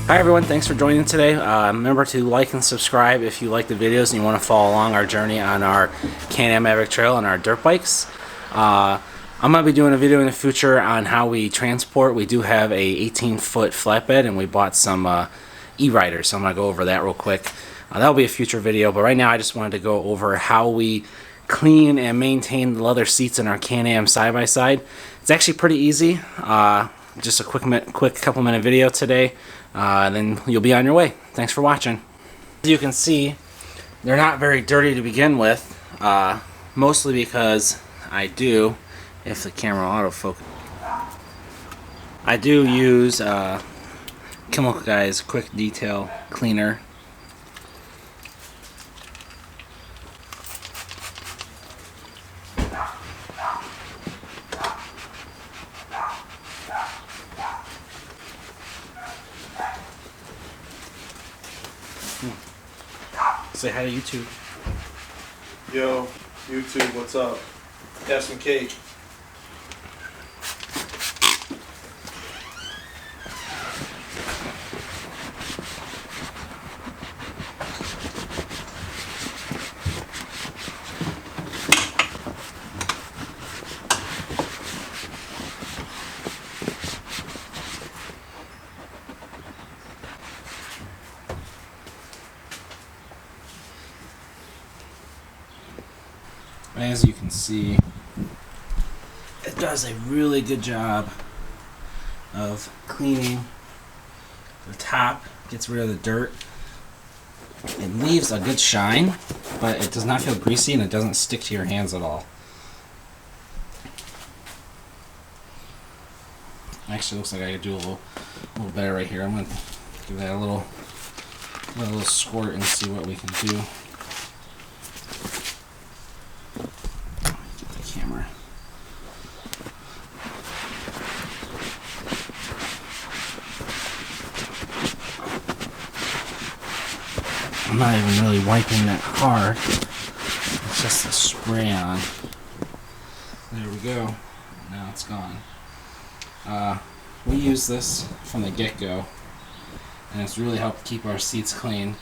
Hi everyone, thanks for joining today. Remember to like and subscribe if you like the videos and you want to follow along our journey on our Can-Am Maverick trail and our dirt bikes. I'm going to be doing a video in the future on how we transport. We do have a 18-foot flatbed and we bought some e-riders, so I'm going to go over that real quick. That'll be a future video, but right now I just wanted to go over how we clean and maintain the leather seats in our Can-Am side-by-side. It's actually pretty easy. Just a quick couple minute video today. Then you'll be on your way. Thanks for watching. As you can see, they're not very dirty to begin with, mostly because I do, if the camera autofocus, I do use Chemical Guys Quick Detail Cleaner. Say hi to YouTube. Yo, YouTube, what's up? Have some cake. As you can see, it does a really good job of cleaning the top, gets rid of the dirt. It leaves a good shine, but it does not feel greasy and it doesn't stick to your hands at all. Actually, looks like I could do a little better right here. I'm going to give that a little squirt and see what we can do. Camera. I'm not even really wiping that hard. It's just a spray on. There we go. Now it's gone. We use this from the get-go, and it's really helped keep our seats clean.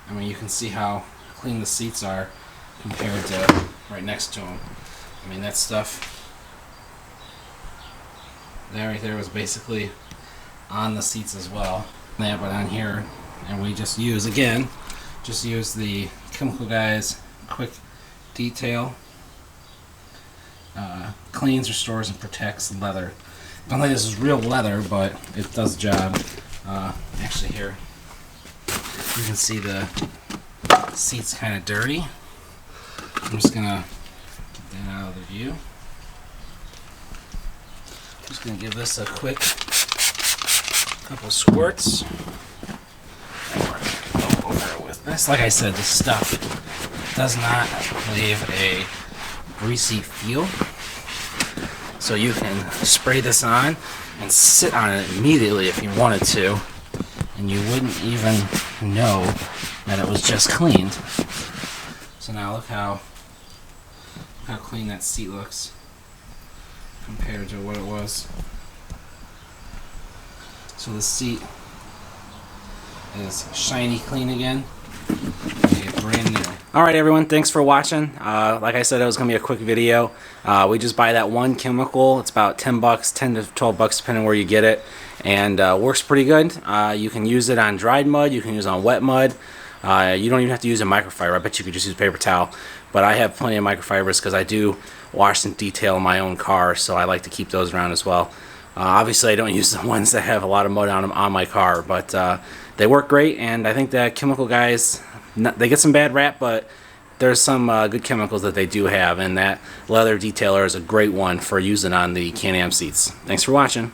I mean, you can see how clean the seats are compared to right next to them. I mean, that stuff, that right there was basically on the seats as well. Yeah, but on here, and we just use the Chemical Guys Quick Detail. Cleans, restores, and protects leather. I don't think this is real leather, but it does the job. Actually, here you can see the seat's kind of dirty. I'm just gonna get that out of the view. I'm just gonna give this a quick couple squirts. Go over with this. Like I said, this stuff does not leave a greasy feel. So you can spray this on and sit on it immediately if you wanted to, and you wouldn't even know that it was just cleaned. So now look how clean that seat looks compared to what it was. So the seat is shiny clean again. Brand new. Alright everyone, thanks for watching. Like I said, it was going to be a quick video. We just buy that one chemical. It's about 10 bucks, 10 to 12 bucks depending where you get it, and works pretty good. You can use it on dried mud, you can use it on wet mud. You don't even have to use a microfiber. I bet you could just use a paper towel. But I have plenty of microfibers because I do wash and detail my own car, so I like to keep those around as well. Obviously, I don't use the ones that have a lot of mud on them on my car, but they work great, and I think that Chemical Guys, they get some bad rap, but there's some good chemicals that they do have, and that leather detailer is a great one for using on the Can-Am seats. Thanks for watching.